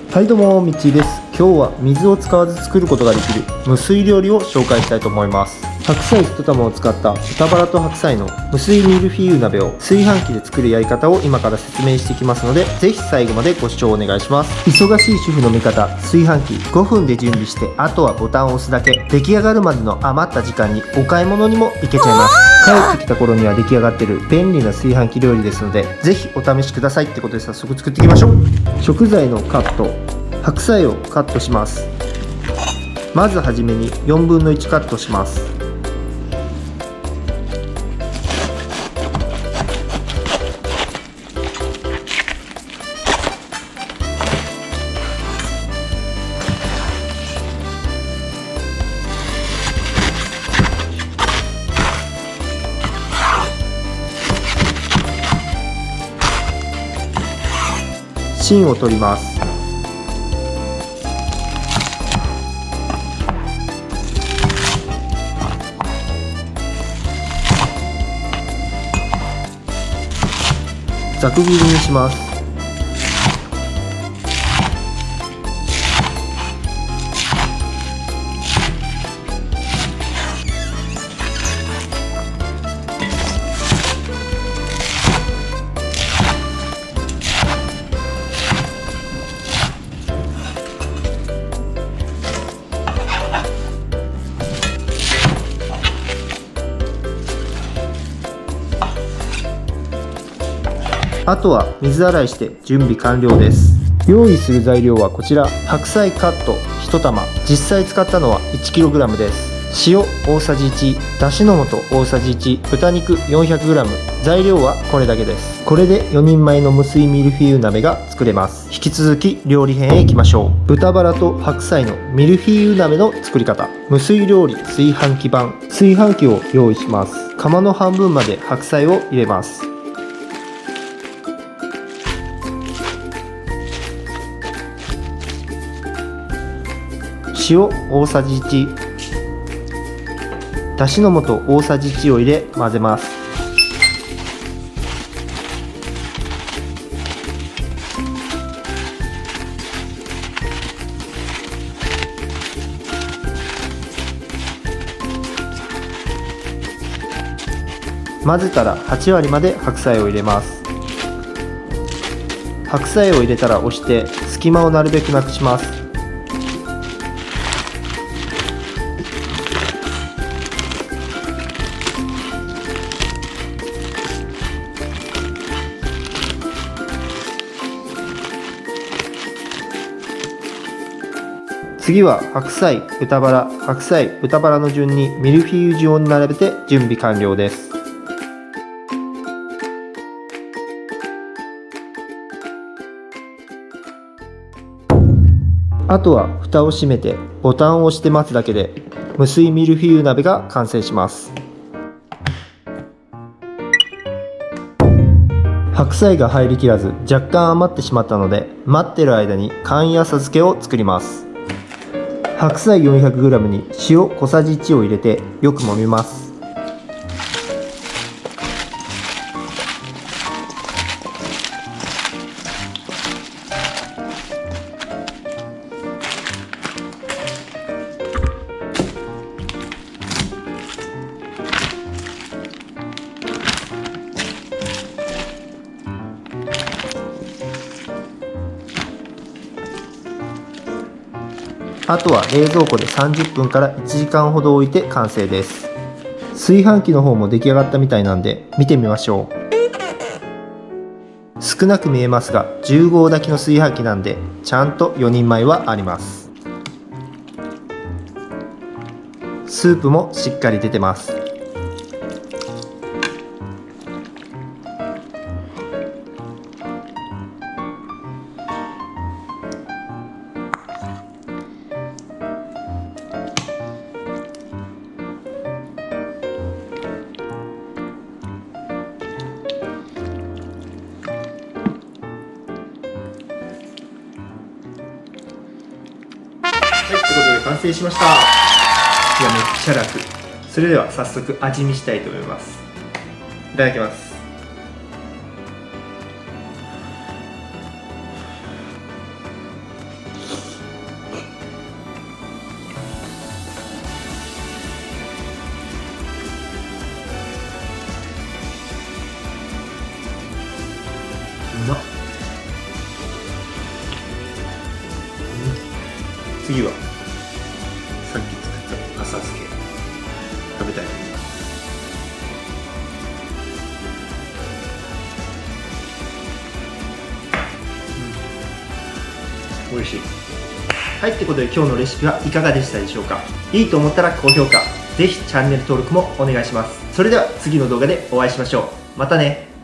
はいどうも、みちです。今日は水を使わず作ることができる無水料理を紹介したいと思います。白菜1玉を使った豚バラと白菜の無水ミルフィーユ鍋を炊飯器で作るやり方を今から説明していきますので、ぜひ最後までご視聴お願いします。忙しい主婦の味方、炊飯器5分で準備して、あとはボタンを押すだけ。出来上がるまでの余った時間にお買い物にも行けちゃいます。帰ってきた頃には出来上がってる便利な炊飯器料理ですので、ぜひお試しくださいってことで早速作っていきましょう。食材のカット。白菜をカットします。まずはじめに4分の1カットします。芯を取ります。ざく切りにします。あとは水洗いして準備完了です。用意する材料はこちら。白菜カット1玉、実際使ったのは 1kg です。塩大さじ1、だしの素大さじ1、豚肉 400g。 材料はこれだけです。これで4人前の無水ミルフィーユ鍋が作れます。引き続き料理編へ行きましょう。豚バラと白菜のミルフィーユ鍋の作り方。無水料理炊飯器版。炊飯器を用意します。釜の半分まで白菜を入れます。塩大さじ1、だしの素大さじ1を入れ混ぜます。混ぜたら8割まで白菜を入れます。白菜を入れたら押して隙間をなるべくなくします。次は白菜、豚バラ、白菜、豚バラの順にミルフィーユ状に並べて準備完了です。あとは蓋を閉めてボタンを押して待つだけで無水ミルフィーユ鍋が完成します。白菜が入りきらず若干余ってしまったので、待ってる間に簡易浅漬けを作ります。白菜 400g に塩小さじ1を入れてよく揉みます。あとは冷蔵庫で30分から1時間ほど置いて完成です。炊飯器の方も出来上がったみたいなんで見てみましょう。少なく見えますが10合炊きの炊飯器なんでちゃんと4人前はあります。スープもしっかり出てます。はい、ということで完成しました。いや、めっちゃ楽。それでは早速味見したいと思います。いただきます。まっ。次はさっき作った浅漬け食べたい。美味しい。はい、ってことで今日のレシピはいかがでしたでしょうか。いいと思ったら高評価、ぜひチャンネル登録もお願いします。それでは次の動画でお会いしましょう。またね。